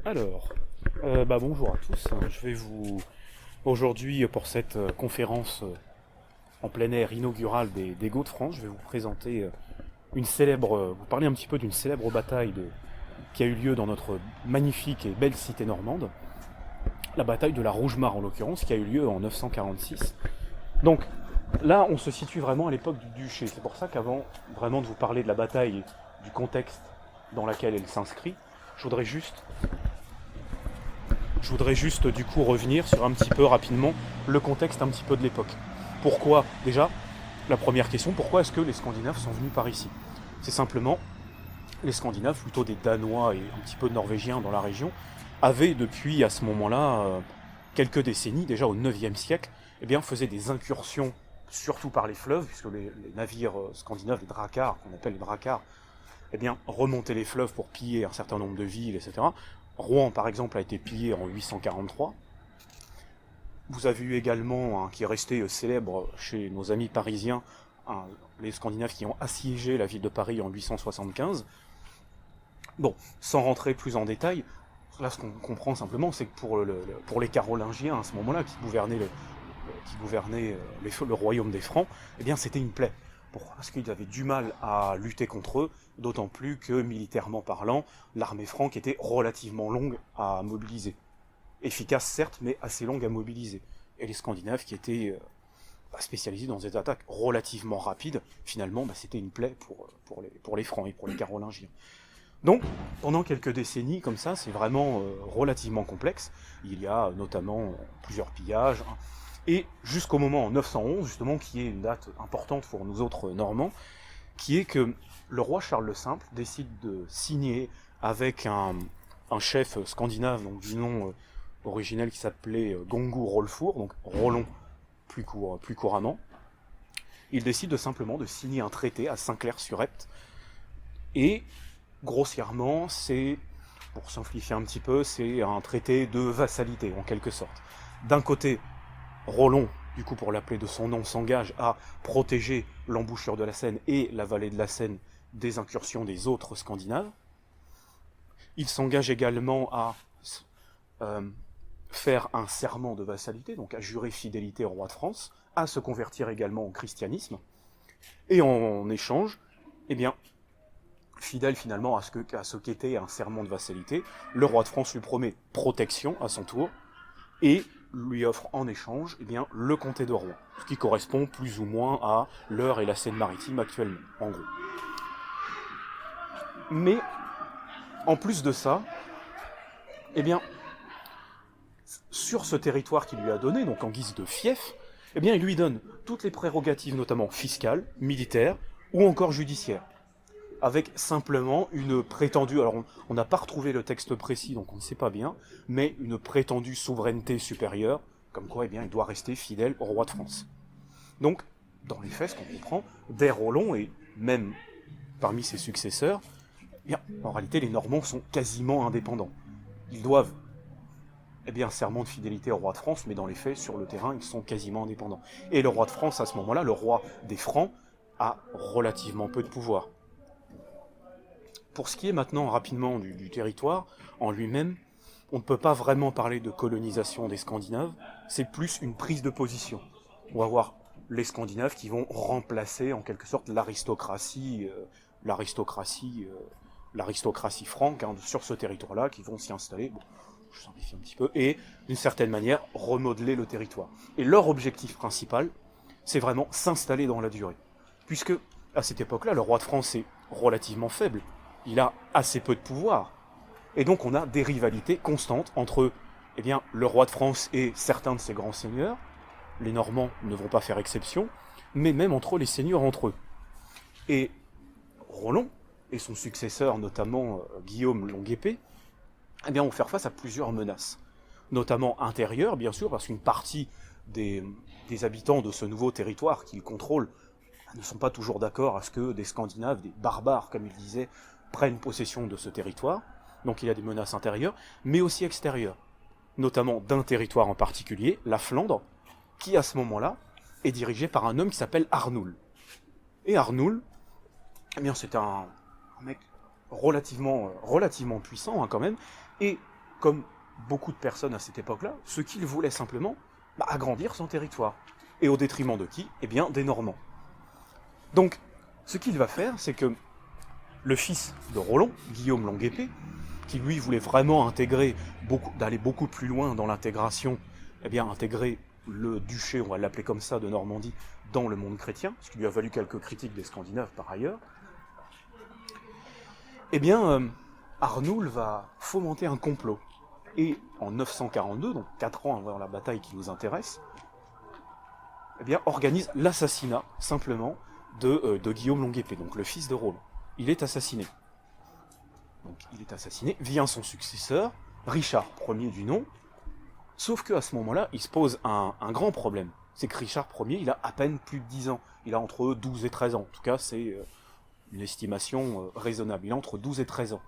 Alors, bonjour à tous. Je vais vous aujourd'hui pour cette conférence en plein air inaugurale des Gauds de France, je vais vous présenter vous parler un petit peu d'une célèbre qui a eu lieu dans notre magnifique et belle cité normande, la bataille de la Rougemare en l'occurrence, qui a eu lieu en 946. Donc là, on se situe vraiment à l'époque du duché. C'est pour ça qu'avant vraiment de vous parler de la bataille et du contexte dans lequel elle s'inscrit, je voudrais juste Je voudrais juste du coup revenir sur un petit peu rapidement le contexte un petit peu de l'époque. Pourquoi déjà, la première question, pourquoi est-ce que les Scandinaves sont venus par ici? C'est simplement les Scandinaves, plutôt des Danois et un petit peu de Norvégiens dans la région, avaient depuis à ce moment-là, quelques décennies, déjà au 9e siècle, faisaient des incursions, surtout par les fleuves, puisque les navires scandinaves, les dracars, qu'on appelle les dracars, remontaient les fleuves pour piller un certain nombre de villes, etc. Rouen, par exemple, a été pillé en 843. Vous avez eu également, qui est resté célèbre chez nos amis parisiens, les Scandinaves qui ont assiégé la ville de Paris en 875. Bon, sans rentrer plus en détail, là ce qu'on comprend simplement, c'est que pour les Carolingiens, à ce moment-là, qui gouvernaient le royaume des Francs, c'était une plaie. Pourquoi? Parce qu'ils avaient du mal à lutter contre eux, d'autant plus que, militairement parlant, l'armée franque était relativement longue à mobiliser. Efficace certes, mais assez longue à mobiliser. Et les Scandinaves, qui étaient spécialisés dans des attaques relativement rapides, finalement, c'était une plaie pour les Francs et pour les Carolingiens. Donc, pendant quelques décennies, comme ça, c'est vraiment relativement complexe. Il y a notamment plusieurs pillages, hein. Et jusqu'au moment en 911, justement, qui est une date importante pour nous autres Normands, qui est que le roi Charles le Simple décide de signer avec un chef scandinave, donc du nom originel qui s'appelait Gongu Rolfour, donc Rollon plus couramment. Il décide simplement de signer un traité à Saint-Clair-sur-Epte, et grossièrement, pour simplifier un petit peu, c'est un traité de vassalité, en quelque sorte. D'un côté, Rollon, du coup pour l'appeler de son nom, s'engage à protéger l'embouchure de la Seine et la vallée de la Seine des incursions des autres Scandinaves. Il s'engage également à faire un serment de vassalité, donc à jurer fidélité au roi de France, à se convertir également au christianisme, et en échange, fidèle finalement à ce qu'était un serment de vassalité, le roi de France lui promet protection à son tour, et lui offre en échange le comté de Rouen, ce qui correspond plus ou moins à l'Eure et la Seine-Maritime actuellement, en gros. Mais, en plus de ça, sur ce territoire qu'il lui a donné, donc en guise de fief, il lui donne toutes les prérogatives, notamment fiscales, militaires, ou encore judiciaires, avec simplement une prétendue, alors on n'a pas retrouvé le texte précis, donc on ne sait pas bien, mais une prétendue souveraineté supérieure, comme quoi il doit rester fidèle au roi de France. Donc, dans les faits, ce qu'on comprend, dès Rollon, et même parmi ses successeurs, en réalité les Normands sont quasiment indépendants. Ils doivent un serment de fidélité au roi de France, mais dans les faits, sur le terrain, ils sont quasiment indépendants. Et le roi de France, à ce moment-là, le roi des Francs, a relativement peu de pouvoir. Pour ce qui est maintenant rapidement du territoire en lui-même, on ne peut pas vraiment parler de colonisation des Scandinaves, c'est plus une prise de position. On va voir les Scandinaves qui vont remplacer en quelque sorte l'aristocratie franque, hein, sur ce territoire-là, qui vont s'y installer, bon, je simplifie un petit peu, et d'une certaine manière remodeler le territoire. Et leur objectif principal, c'est vraiment s'installer dans la durée. Puisque, à cette époque-là, le roi de France est relativement faible, il a assez peu de pouvoir. Et donc on a des rivalités constantes entre le roi de France et certains de ses grands seigneurs. Les Normands ne vont pas faire exception, mais même entre les seigneurs entre eux. Et Rollon et son successeur, notamment Guillaume Longue-Épée, vont faire face à plusieurs menaces. Notamment intérieures, bien sûr, parce qu'une partie des habitants de ce nouveau territoire qu'ils contrôlent ne sont pas toujours d'accord à ce que des Scandinaves, des barbares, comme ils disaient, prennent possession de ce territoire. Donc il y a des menaces intérieures, mais aussi extérieures. Notamment d'un territoire en particulier, la Flandre, qui à ce moment-là est dirigé par un homme qui s'appelle Arnoul. Et Arnoul, c'est un mec relativement puissant, hein, quand même, et comme beaucoup de personnes à cette époque-là, ce qu'il voulait simplement, agrandir son territoire. Et au détriment de qui? Eh bien, des Normands. Donc, ce qu'il va faire, c'est que le fils de Roland, Guillaume Longue-Épée, qui lui voulait vraiment d'aller beaucoup plus loin dans l'intégration, eh bien, intégrer le duché, on va l'appeler comme ça, de Normandie, dans le monde chrétien, ce qui lui a valu quelques critiques des Scandinaves par ailleurs, eh bien, Arnoul va fomenter un complot. Et en 942, donc 4 ans avant la bataille qui nous intéresse, eh bien, organise l'assassinat, simplement, de Guillaume Longue-Épée, donc le fils de Roland. Il est assassiné. Donc, il est assassiné, vient son successeur, Richard Ier du nom, sauf qu'à ce moment-là, il se pose un grand problème. C'est que Richard Ier, il a à peine plus de 10 ans. Il a entre 12 et 13 ans. En tout cas, c'est une estimation raisonnable. Il a entre 12 et 13 ans.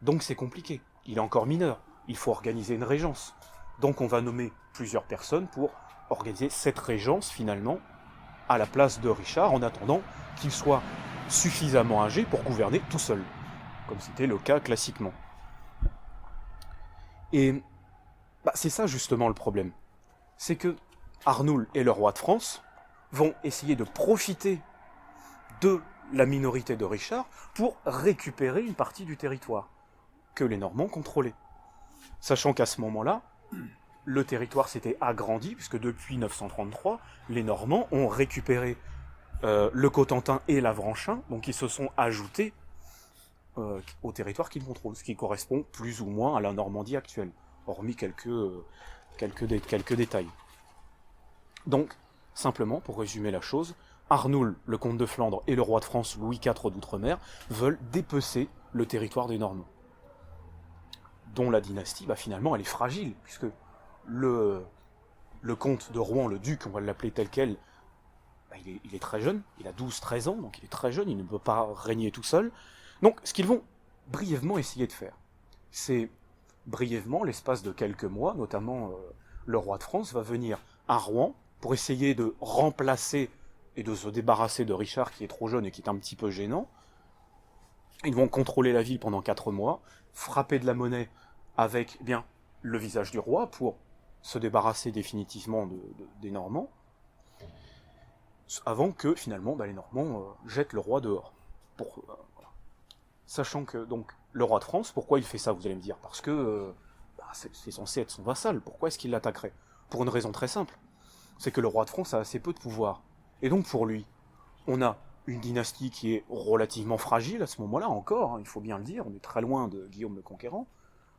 Donc c'est compliqué. Il est encore mineur. Il faut organiser une régence. Donc on va nommer plusieurs personnes pour organiser cette régence, finalement, à la place de Richard, en attendant qu'il soit suffisamment âgé pour gouverner tout seul, comme c'était le cas classiquement. Et c'est ça justement le problème. C'est que Arnoul et le roi de France vont essayer de profiter de la minorité de Richard pour récupérer une partie du territoire que les Normands contrôlaient. Sachant qu'à ce moment-là, le territoire s'était agrandi, puisque depuis 933, les Normands ont récupéré le Cotentin et l'Avranchin, donc ils se sont ajoutés au territoire qu'ils contrôlent, ce qui correspond plus ou moins à la Normandie actuelle, hormis quelques détails. Donc, simplement, pour résumer la chose, Arnoul, le comte de Flandre, et le roi de France, Louis IV d'Outre-mer, veulent dépecer le territoire des Normands, dont la dynastie, finalement, elle est fragile, puisque le comte de Rouen, le duc, on va l'appeler tel quel, il est très jeune, il a 12-13 ans, donc il est très jeune, il ne peut pas régner tout seul. Donc, ce qu'ils vont brièvement essayer de faire, c'est brièvement, l'espace de quelques mois, notamment le roi de France va venir à Rouen pour essayer de remplacer et de se débarrasser de Richard qui est trop jeune et qui est un petit peu gênant. Ils vont contrôler la ville pendant 4 mois, frapper de la monnaie avec le visage du roi pour se débarrasser définitivement des Normands, avant que finalement les Normands jettent le roi dehors. Voilà. Sachant que donc le roi de France, pourquoi il fait ça, vous allez me dire? Parce que c'est censé être son vassal, pourquoi est-ce qu'il l'attaquerait? Pour une raison très simple, c'est que le roi de France a assez peu de pouvoir. Et donc pour lui, on a une dynastie qui est relativement fragile à ce moment-là encore, il faut bien le dire, on est très loin de Guillaume le Conquérant,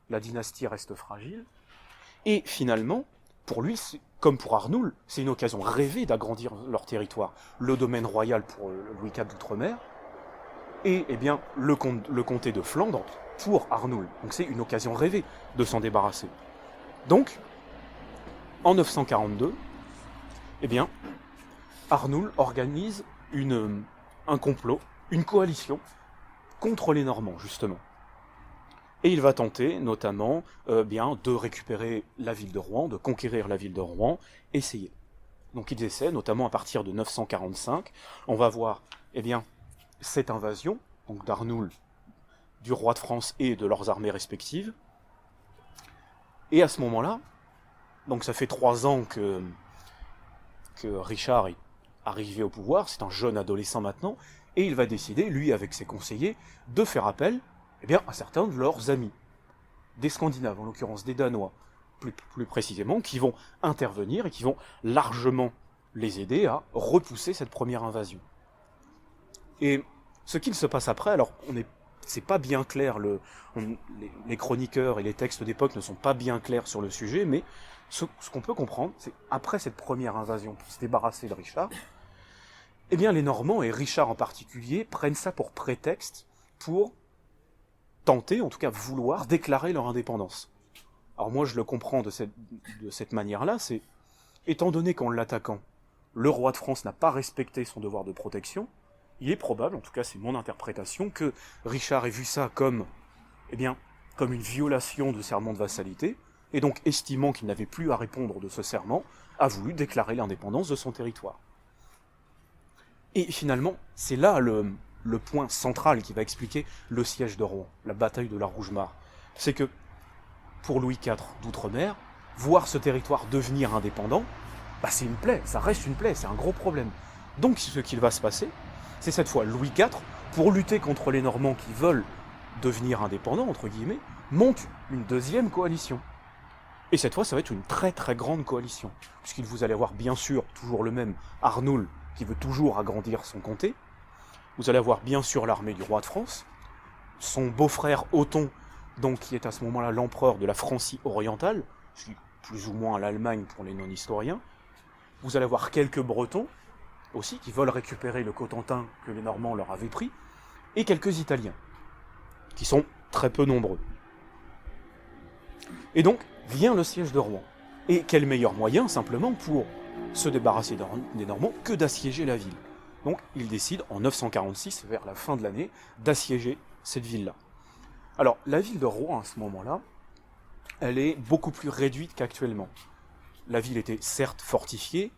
la dynastie reste fragile, et finalement, pour lui, comme pour Arnoul, c'est une occasion rêvée d'agrandir leur territoire. Le domaine royal pour Louis IV d'Outre-mer, et le comté de Flandre pour Arnoul. Donc c'est une occasion rêvée de s'en débarrasser. Donc, en 942, Arnoul organise un complot, une coalition contre les Normands, justement. Et il va tenter, notamment, de récupérer la ville de Rouen, de conquérir la ville de Rouen, essayer. Donc ils essaient, notamment à partir de 945, on va voir, cette invasion, donc d'Arnoul, du roi de France et de leurs armées respectives. Et à ce moment-là, donc ça fait 3 ans que Richard est arrivé au pouvoir, c'est un jeune adolescent maintenant, et il va décider, lui avec ses conseillers, de faire appel à certains de leurs amis, des Scandinaves, en l'occurrence des Danois, plus précisément, qui vont intervenir et qui vont largement les aider à repousser cette première invasion. Et ce qu'il se passe après, alors c'est pas bien clair, les chroniqueurs et les textes d'époque ne sont pas bien clairs sur le sujet, mais ce qu'on peut comprendre, c'est après cette première invasion pour se débarrasser de Richard, les Normands, et Richard en particulier, prennent ça pour prétexte pour tenter, en tout cas vouloir, déclarer leur indépendance. Alors moi je le comprends de cette manière-là, c'est, étant donné qu'en l'attaquant, le roi de France n'a pas respecté son devoir de protection, il est probable, en tout cas c'est mon interprétation, que Richard ait vu ça comme une violation de serment de vassalité, et donc estimant qu'il n'avait plus à répondre de ce serment, a voulu déclarer l'indépendance de son territoire. Et finalement, c'est là le point central qui va expliquer le siège de Rouen, la bataille de la Rougemare. C'est que pour Louis IV d'Outre-mer, voir ce territoire devenir indépendant, c'est une plaie, ça reste une plaie, c'est un gros problème. Donc ce qu'il va se passer, c'est cette fois Louis IV, pour lutter contre les Normands qui veulent devenir indépendants, entre guillemets, monte une deuxième coalition. Et cette fois, ça va être une très très grande coalition, puisqu'il vous allez avoir bien sûr toujours le même Arnoul, qui veut toujours agrandir son comté. Vous allez avoir bien sûr l'armée du roi de France, son beau-frère Othon, donc qui est à ce moment-là l'empereur de la Francie orientale, ce qui est plus ou moins l'Allemagne pour les non-historiens. Vous allez avoir quelques Bretons, aussi, qui veulent récupérer le Cotentin que les Normands leur avaient pris, et quelques Italiens, qui sont très peu nombreux. Et donc, vient le siège de Rouen. Et quel meilleur moyen, simplement, pour se débarrasser des Normands que d'assiéger la ville. Donc, il décide, en 946, vers la fin de l'année, d'assiéger cette ville-là. Alors, la ville de Rouen, à ce moment-là, elle est beaucoup plus réduite qu'actuellement. La ville était certes fortifiée,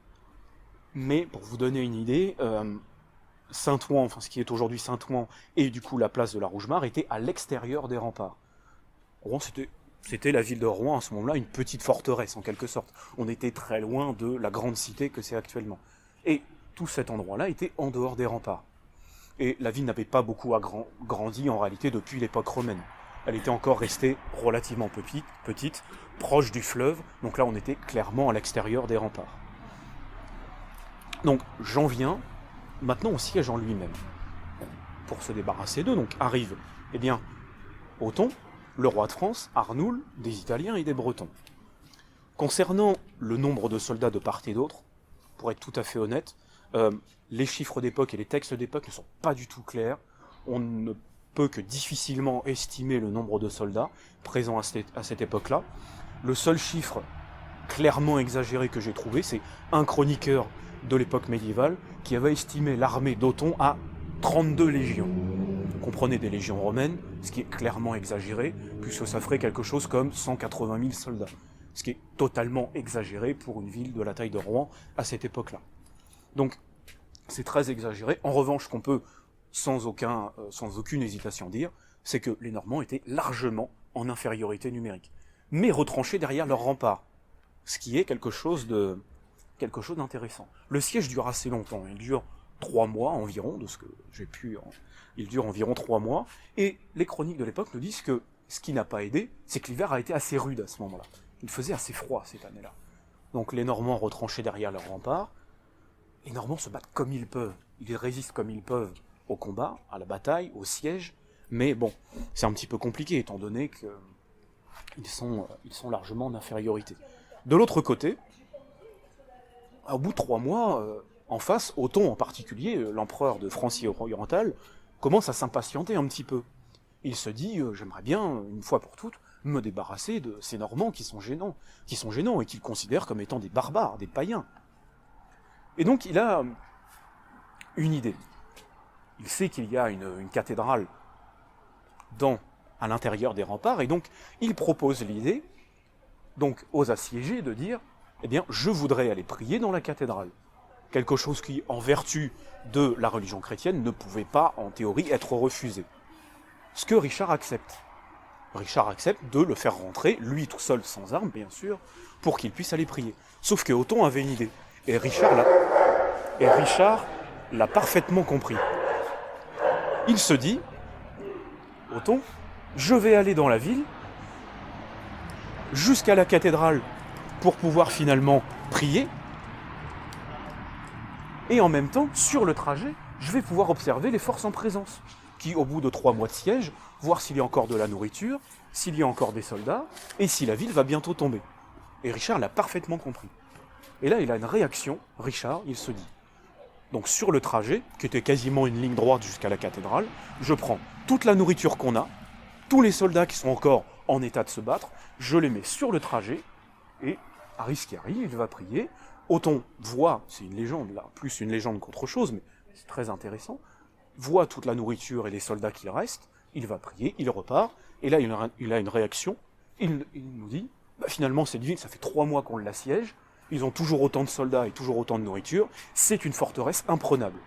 mais pour vous donner une idée, Saint-Ouen, enfin ce qui est aujourd'hui Saint-Ouen, et du coup la place de la Rougemare, était à l'extérieur des remparts. Rouen, c'était la ville de Rouen, à ce moment-là, une petite forteresse, en quelque sorte. On était très loin de la grande cité que c'est actuellement. Et tout cet endroit-là était en dehors des remparts. Et la ville n'avait pas beaucoup grandi, en réalité, depuis l'époque romaine. Elle était encore restée relativement petite, proche du fleuve, donc là on était clairement à l'extérieur des remparts. Donc j'en viens maintenant au siège en lui-même. Pour se débarrasser d'eux, donc arrive, Othon, le roi de France, Arnoul, des Italiens et des Bretons. Concernant le nombre de soldats de part et d'autre, pour être tout à fait honnête, les chiffres d'époque et les textes d'époque ne sont pas du tout clairs. On ne peut que difficilement estimer le nombre de soldats présents à cette époque-là. Le seul chiffre clairement exagéré que j'ai trouvé, c'est un chroniqueur de l'époque médiévale qui avait estimé l'armée d'Othon à 32 légions. Comprenez des légions romaines, ce qui est clairement exagéré, puisque ça ferait quelque chose comme 180 000 soldats. Ce qui est totalement exagéré pour une ville de la taille de Rouen à cette époque-là. Donc, c'est très exagéré. En revanche, ce qu'on peut sans aucune hésitation dire, c'est que les Normands étaient largement en infériorité numérique, mais retranchés derrière leurs remparts, ce qui est quelque chose d'intéressant. Le siège dure assez longtemps, il dure 3 mois environ, de ce que j'ai pu... Il dure environ 3 mois, et les chroniques de l'époque nous disent que ce qui n'a pas aidé, c'est que l'hiver a été assez rude à ce moment-là. Il faisait assez froid cette année-là. Donc les Normands retranchés derrière leurs remparts, les Normands se battent comme ils peuvent, ils résistent comme ils peuvent au combat, à la bataille, au siège, mais bon, c'est un petit peu compliqué étant donné qu'ils sont largement en infériorité. De l'autre côté, au bout de 3 mois, en face, Othon en particulier, l'empereur de Francie orientale, commence à s'impatienter un petit peu. Il se dit, j'aimerais bien, une fois pour toutes, me débarrasser de ces Normands qui sont gênants et qu'il considère comme étant des barbares, des païens. Et donc il a une idée. Il sait qu'il y a une cathédrale à l'intérieur des remparts, et donc il propose l'idée, donc aux assiégés, de dire, je voudrais aller prier dans la cathédrale. Quelque chose qui, en vertu de la religion chrétienne, ne pouvait pas, en théorie, être refusé. Ce que Richard accepte. Richard accepte de le faire rentrer, lui tout seul, sans armes, bien sûr, pour qu'il puisse aller prier. Sauf que Othon avait une idée. Et Richard l'a parfaitement compris. Il se dit, Othon, je vais aller dans la ville, jusqu'à la cathédrale, pour pouvoir finalement prier, et en même temps, sur le trajet, je vais pouvoir observer les forces en présence, qui, au bout de 3 mois de siège, voir s'il y a encore de la nourriture, s'il y a encore des soldats, et si la ville va bientôt tomber. Et Richard l'a parfaitement compris. Et là, il a une réaction, Richard, il se dit, donc sur le trajet, qui était quasiment une ligne droite jusqu'à la cathédrale, je prends toute la nourriture qu'on a, tous les soldats qui sont encore en état de se battre, je les mets sur le trajet, et arrive ce qui arrive, il va prier. Othon voit, c'est une légende là, plus une légende qu'autre chose, mais c'est très intéressant, voit toute la nourriture et les soldats qu'il reste, il va prier, il repart, et là il a une réaction, il nous dit, finalement cette ville, ça fait 3 mois qu'on l'assiège, ils ont toujours autant de soldats et toujours autant de nourriture, c'est une forteresse imprenable.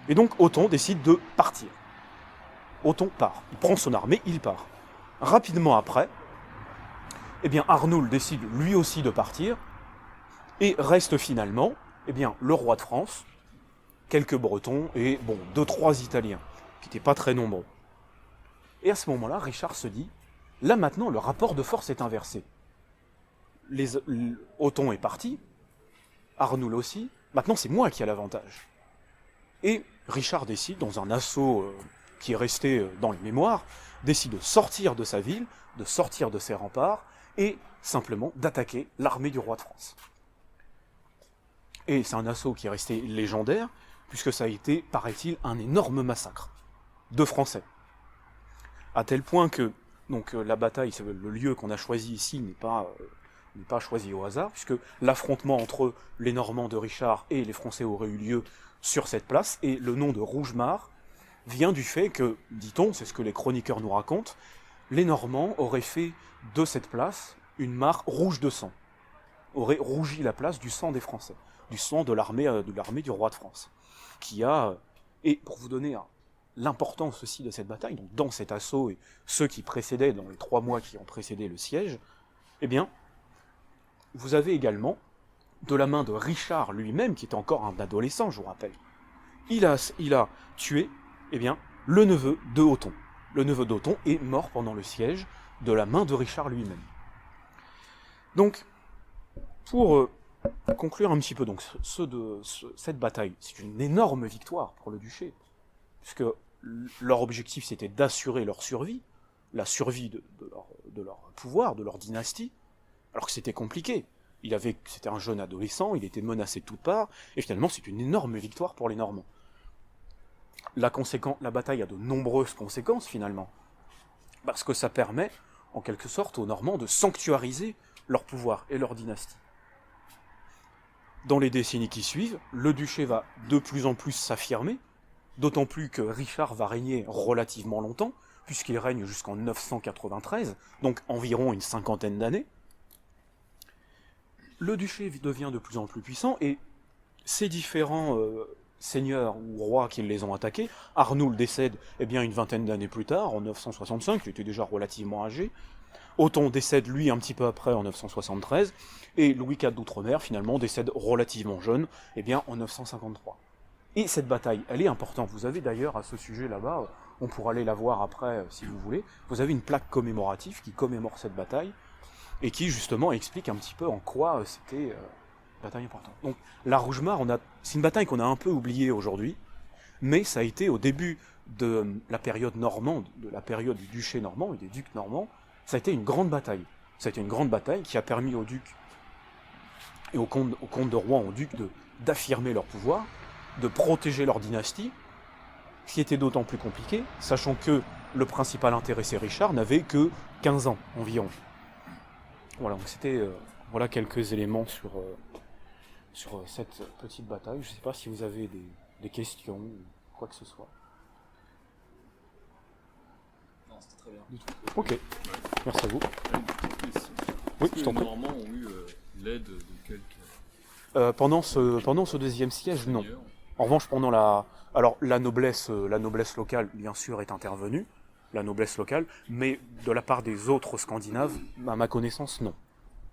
Et donc Othon décide de partir. Othon part, il prend son armée, il part. Rapidement après, eh bien Arnoul décide lui aussi de partir, et reste finalement eh bien, le roi de France, quelques Bretons et bon, 2-3 Italiens, qui n'étaient pas très nombreux. Et à ce moment-là, Richard se dit, là maintenant le rapport de force est inversé. Othon est parti, Arnoul aussi, maintenant c'est moi qui ai l'avantage. Et Richard décide, dans un assaut qui est resté dans les mémoires, décide de sortir de sa ville, de sortir de ses remparts, et simplement d'attaquer l'armée du roi de France. Et c'est un assaut qui est resté légendaire, puisque ça a été, paraît-il, un énorme massacre de Français. À tel point que donc, la bataille, le lieu qu'on a choisi ici n'est pas choisi au hasard, puisque l'affrontement entre les Normands de Richard et les Français aurait eu lieu sur cette place, et le nom de Rougemare vient du fait que, dit-on, c'est ce que les chroniqueurs nous racontent, les Normands auraient fait de cette place une mare rouge de sang, auraient rougi la place du sang des Français, du sang de l'armée du roi de France, qui a, et pour vous donner l'importance aussi de cette bataille, donc dans cet assaut et ceux qui précédaient, dans les 3 mois qui ont précédé le siège, eh bien, vous avez également, de la main de Richard lui-même, qui était encore un adolescent, je vous rappelle, il a tué, eh bien, le neveu de Othon. Le neveu d'Othon est mort pendant le siège de la main de Richard lui-même. Donc, pour conclure un petit peu donc, cette bataille, c'est une énorme victoire pour le duché, puisque leur objectif c'était d'assurer leur survie, la survie de leur pouvoir, de leur dynastie, alors que c'était compliqué. C'était un jeune adolescent, il était menacé de toutes parts, et finalement c'est une énorme victoire pour les Normands. La bataille a de nombreuses conséquences finalement, parce que ça permet, en quelque sorte, aux Normands de sanctuariser leur pouvoir et leur dynastie. Dans les décennies qui suivent, le duché va de plus en plus s'affirmer, d'autant plus que Richard va régner relativement longtemps, puisqu'il règne jusqu'en 993, donc environ une 50aine d'années. Le duché devient de plus en plus puissant, et ces différents seigneurs ou rois qui les ont attaqués, Arnoul décède une 20aine d'années plus tard, en 965, il était déjà relativement âgé, Othon décède lui un petit peu après, en 973, et Louis IV d'Outre-mer finalement décède relativement jeune, en 953. Et cette bataille, elle est importante. Vous avez d'ailleurs à ce sujet là-bas, on pourra aller la voir après si vous voulez, vous avez une plaque commémorative qui commémore cette bataille, et qui justement explique un petit peu en quoi c'était une bataille importante. Donc la Rougemare, c'est une bataille qu'on a un peu oubliée aujourd'hui, mais ça a été au début de la période normande, de la période du duché normand et des ducs normands, ça a été une grande bataille. Ça a été une grande bataille qui a permis aux ducs et aux comtes de Rouen, aux ducs d'affirmer leur pouvoir, de protéger leur dynastie, ce qui était d'autant plus compliqué, sachant que le principal intéressé Richard n'avait que 15 ans environ. Voilà, donc c'était voilà quelques éléments sur cette petite bataille. Je ne sais pas si vous avez des questions ou quoi que ce soit. Non, c'était très bien. Ok, merci à vous. Oui, je t'en prie. Les Normands ont eu l'aide de quelques... Pendant ce deuxième siège, non. En revanche, pendant la noblesse locale, bien sûr, est intervenue, la noblesse locale, mais de la part des autres Scandinaves, à ma connaissance, non.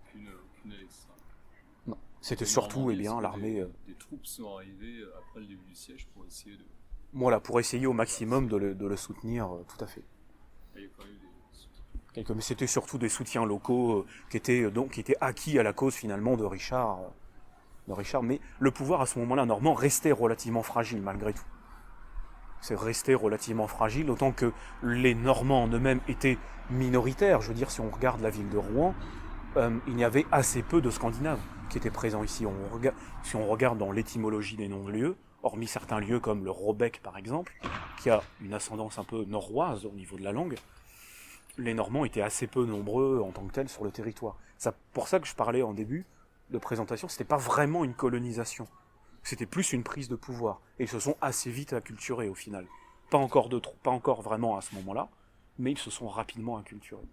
Aucune aide extra. Non. C'était surtout, l'armée... Des troupes sont arrivées après le début du siège pour essayer de... Voilà, pour essayer au maximum de le soutenir, tout à fait. Il y a quand même des soutiens. Mais c'était surtout des soutiens locaux qui étaient acquis à la cause, finalement, de Richard. Mais le pouvoir, à ce moment-là, normand, restait relativement fragile, malgré tout. C'est resté relativement fragile, autant que les Normands en eux-mêmes étaient minoritaires. Je veux dire, si on regarde la ville de Rouen, il y avait assez peu de Scandinaves qui étaient présents ici. Si on regarde dans l'étymologie des noms de lieux, hormis certains lieux comme le Robec par exemple, qui a une ascendance un peu norroise au niveau de la langue, les Normands étaient assez peu nombreux en tant que tels sur le territoire. C'est pour ça que je parlais en début de présentation, c'était pas vraiment une colonisation. C'était plus une prise de pouvoir. Et ils se sont assez vite acculturés au final. Pas encore vraiment à ce moment-là, mais ils se sont rapidement acculturés.